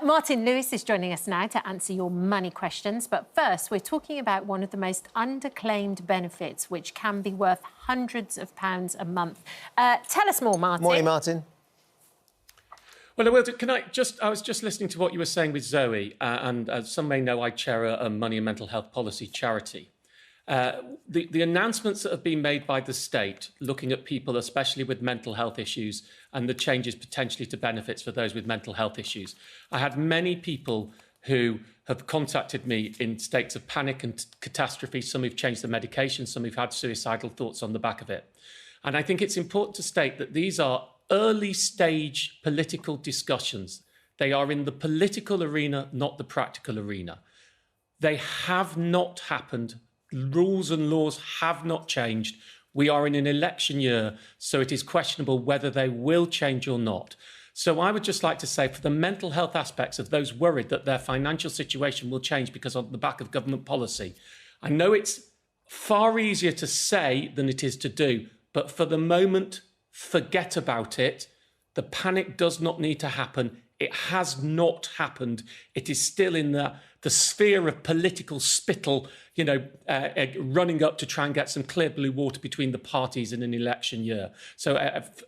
Martin Lewis is joining us now to answer your money questions. But first, we're talking about one of the most underclaimed benefits, which can be worth hundreds of pounds a month. Tell us more, Martin. Morning, Martin. Well, I will do. I was just listening to what you were saying with Zoe, and as some may know, I chair a money and mental health policy charity. The announcements that have been made by the state looking at people, especially with mental health issues, and the changes potentially to benefits for those with mental health issues. I had many people who have contacted me in states of panic and catastrophe, some who've changed their medication, some who've had suicidal thoughts on the back of it. And I think it's important to state that these are early stage political discussions. They are in the political arena, not the practical arena. They have not happened. Rules and laws have not changed. We are in an election year, so it is questionable whether they will change or not. So I would just like to say, for the mental health aspects of those worried that their financial situation will change because on the back of government policy, I know it's far easier to say than it is to do, but for the moment, forget about it. The panic does not need to happen. It has not happened. It is still in the sphere of political spittle, running up to try and get some clear blue water between the parties in an election year. So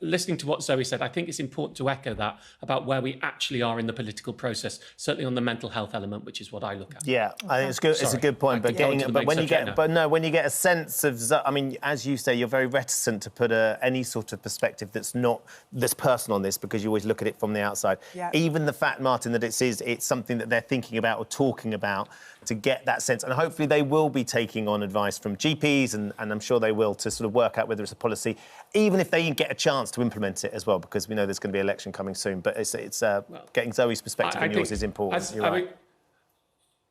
listening to what Zoe said, I think it's important to echo that about where we actually are in the political process, certainly on the mental health element, which is what I look at. Yeah, I think it's good. Sorry, it's a good point. But when you get a sense of, I mean, as you say, you're very reticent to put any sort of perspective that's not this personal on this, because you always look at it from the outside. Yeah. Even the fact, Martin, that it's something that they're thinking about or talking about, to get that sense, and hopefully they will be taking on advice from GPs, and I'm sure they will, to sort of work out whether it's a policy, even if they get a chance to implement it as well, because we know there's going to be an election coming soon. But it's getting Zoe's perspective and yours is important.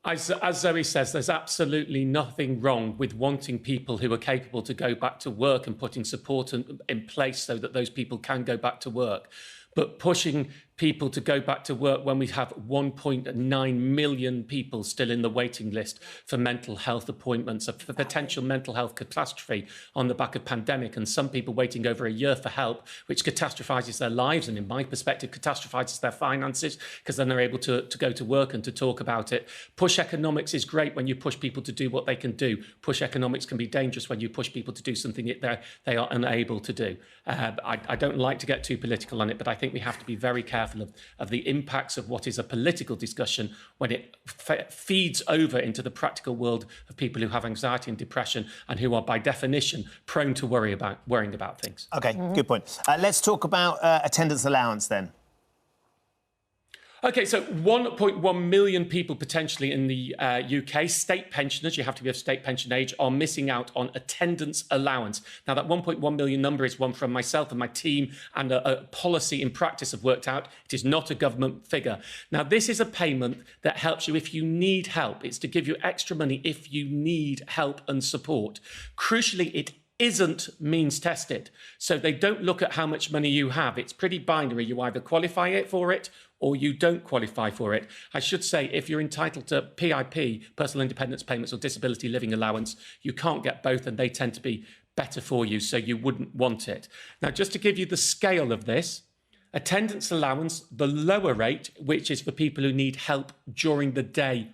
As Zoe says, there's absolutely nothing wrong with wanting people who are capable to go back to work and putting support in place so that those people can go back to work. But pushing people to go back to work when we have 1.9 million people still in the waiting list for mental health appointments, for potential mental health catastrophe on the back of pandemic, and some people waiting over a year for help, which catastrophises their lives and, in my perspective, catastrophises their finances, because then they're able to go to work and to talk about it. Push economics is great when you push people to do what they can do. Push economics can be dangerous when you push people to do something that they are unable to do. I don't like to get too political on it, but I think we have to be very careful of the impacts of what is a political discussion when it feeds over into the practical world of people who have anxiety and depression and who are, by definition, prone to worrying about things. OK, good point. Let's talk about attendance allowance then. OK, so 1.1 million people potentially in the UK, state pensioners, you have to be of state pension age, are missing out on attendance allowance. Now, that 1.1 million number is one from myself and my team, and a policy in practice have worked out. It is not a government figure. Now, this is a payment that helps you if you need help. It's to give you extra money if you need help and support. Crucially, it isn't means tested. So they don't look at how much money you have. It's pretty binary. You either qualify for it or you don't qualify for it. I should say, if you're entitled to PIP, personal independence payments, or disability living allowance, you can't get both, and they tend to be better for you, so you wouldn't want it. Now, just to give you the scale of this, attendance allowance, the lower rate, which is for people who need help during the day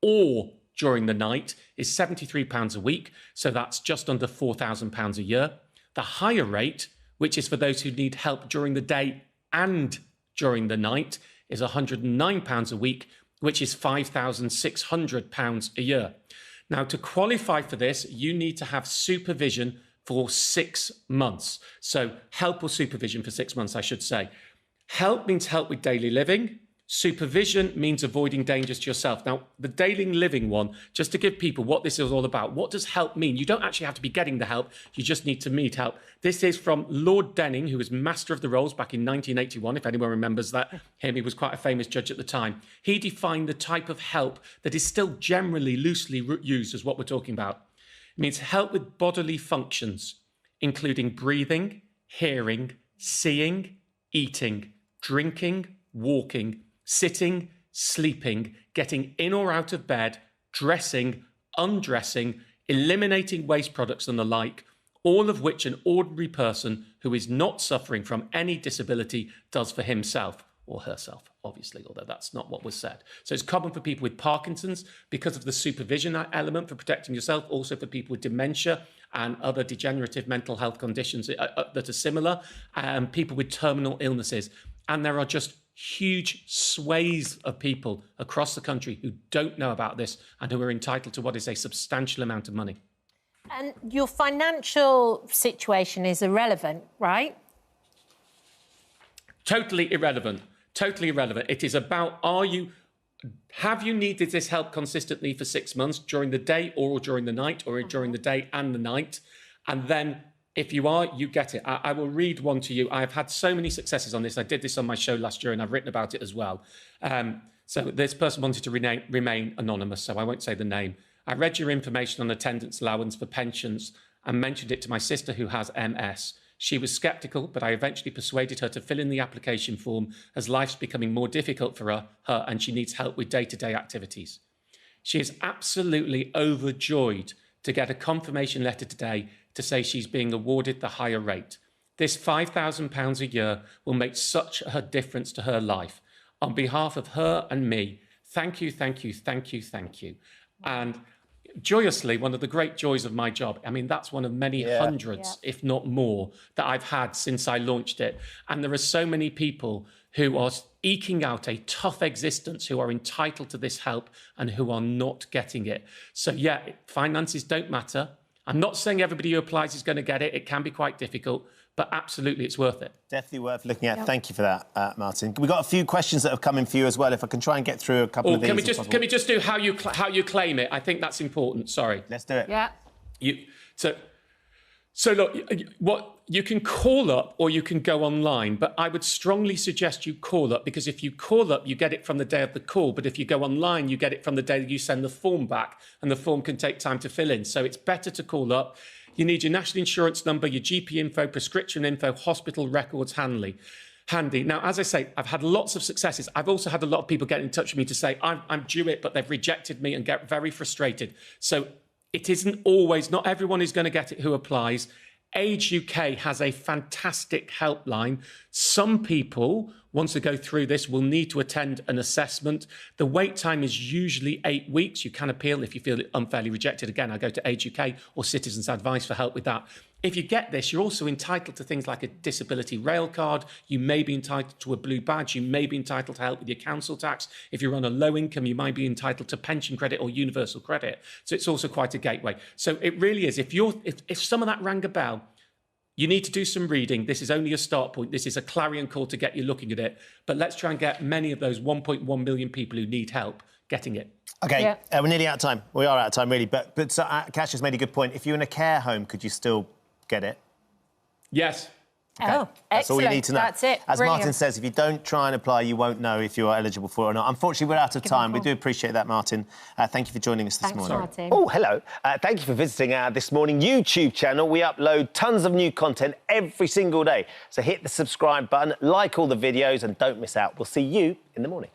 or during the night, is £73 a week, so that's just under £4,000 a year. The higher rate, which is for those who need help during the day and during the night, is £109 a week, which is £5,600 a year. Now, to qualify for this, you need to have supervision for 6 months. So help or supervision for 6 months, I should say. Help means help with daily living. Supervision means avoiding dangers to yourself. Now, the daily living one, just to give people what this is all about, what does help mean? You don't actually have to be getting the help, you just need to need help. This is from Lord Denning, who was Master of the Rolls back in 1981, if anyone remembers that. He was quite a famous judge at the time. He defined the type of help that is still generally loosely used as what we're talking about. It means help with bodily functions, including breathing, hearing, seeing, eating, drinking, walking, sitting, sleeping, getting in or out of bed, dressing, undressing, eliminating waste products and the like, all of which an ordinary person who is not suffering from any disability does for himself or herself, obviously, although that's not what was said. So it's common for people with Parkinson's because of the supervision element for protecting yourself, also for people with dementia and other degenerative mental health conditions that are similar, people with terminal illnesses. And there are just huge swathes of people across the country who don't know about this and who are entitled to what is a substantial amount of money. And your financial situation is irrelevant, right? Totally irrelevant. Totally irrelevant. It is about, have you needed this help consistently for 6 months during the day or during the night or during the day and the night? And then if you are, you get it. I will read one to you. I've had so many successes on this. I did this on my show last year and I've written about it as well. So this person wanted to remain anonymous, so I won't say the name. I read your information on attendance allowance for pensions and mentioned it to my sister who has MS. She was sceptical, but I eventually persuaded her to fill in the application form as life's becoming more difficult for her and she needs help with day-to-day activities. She is absolutely overjoyed to get a confirmation letter today to say she's being awarded the higher rate. This £5,000 a year will make such a difference to her life. On behalf of her and me, thank you, thank you, thank you, thank you. And joyously, one of the great joys of my job, I mean, that's one of many hundreds, if not more, that I've had since I launched it. And there are so many people who are eking out a tough existence, who are entitled to this help and who are not getting it. So yeah, finances don't matter. I'm not saying everybody who applies is going to get it. It can be quite difficult, but absolutely it's worth it. Definitely worth looking at. Yep. Thank you for that, Martin. We've got a few questions that have come in for you as well. If I can try and get through a couple of these. Can we just do how you claim it? I think that's important. Sorry. Let's do it. Yeah. So look, what you can call up or you can go online, but I would strongly suggest you call up, because if you call up, you get it from the day of the call. But if you go online, you get it from the day that you send the form back, and the form can take time to fill in. So it's better to call up. You need your national insurance number, your GP info, prescription info, hospital records handy. Now, as I say, I've had lots of successes. I've also had a lot of people get in touch with me to say, I'm due it, but they've rejected me and get very frustrated. So it isn't always, not everyone is going to get it who applies. Age UK has a fantastic helpline. Some people, once they go through this, will need to attend an assessment. The wait time is usually 8 weeks. You can appeal if you feel unfairly rejected. Again, I go to Age UK or Citizens Advice for help with that. If you get this, you're also entitled to things like a disability rail card. You may be entitled to a blue badge. You may be entitled to help with your council tax. If you're on a low income, you might be entitled to pension credit or universal credit. So it's also quite a gateway. So it really is. If some of that rang a bell, you need to do some reading. This is only a start point. This is a clarion call to get you looking at it. But let's try and get many of those 1.1 million people who need help getting it. OK, we're nearly out of time. We are out of time, really. But Kash has made a good point. If you're in a care home, could you still get it? Yes. Okay. Oh, that's all you need to know. That's it. As Brilliant. Martin says, if you don't try and apply, you won't know if you're eligible for it or not. Unfortunately, we're out of time. We do appreciate that, Martin. Thank you for joining us this morning. Martin. Oh, hello. Thank you for visiting our This Morning YouTube channel. We upload tons of new content every single day. So hit the subscribe button, like all the videos, and don't miss out. We'll see you in the morning.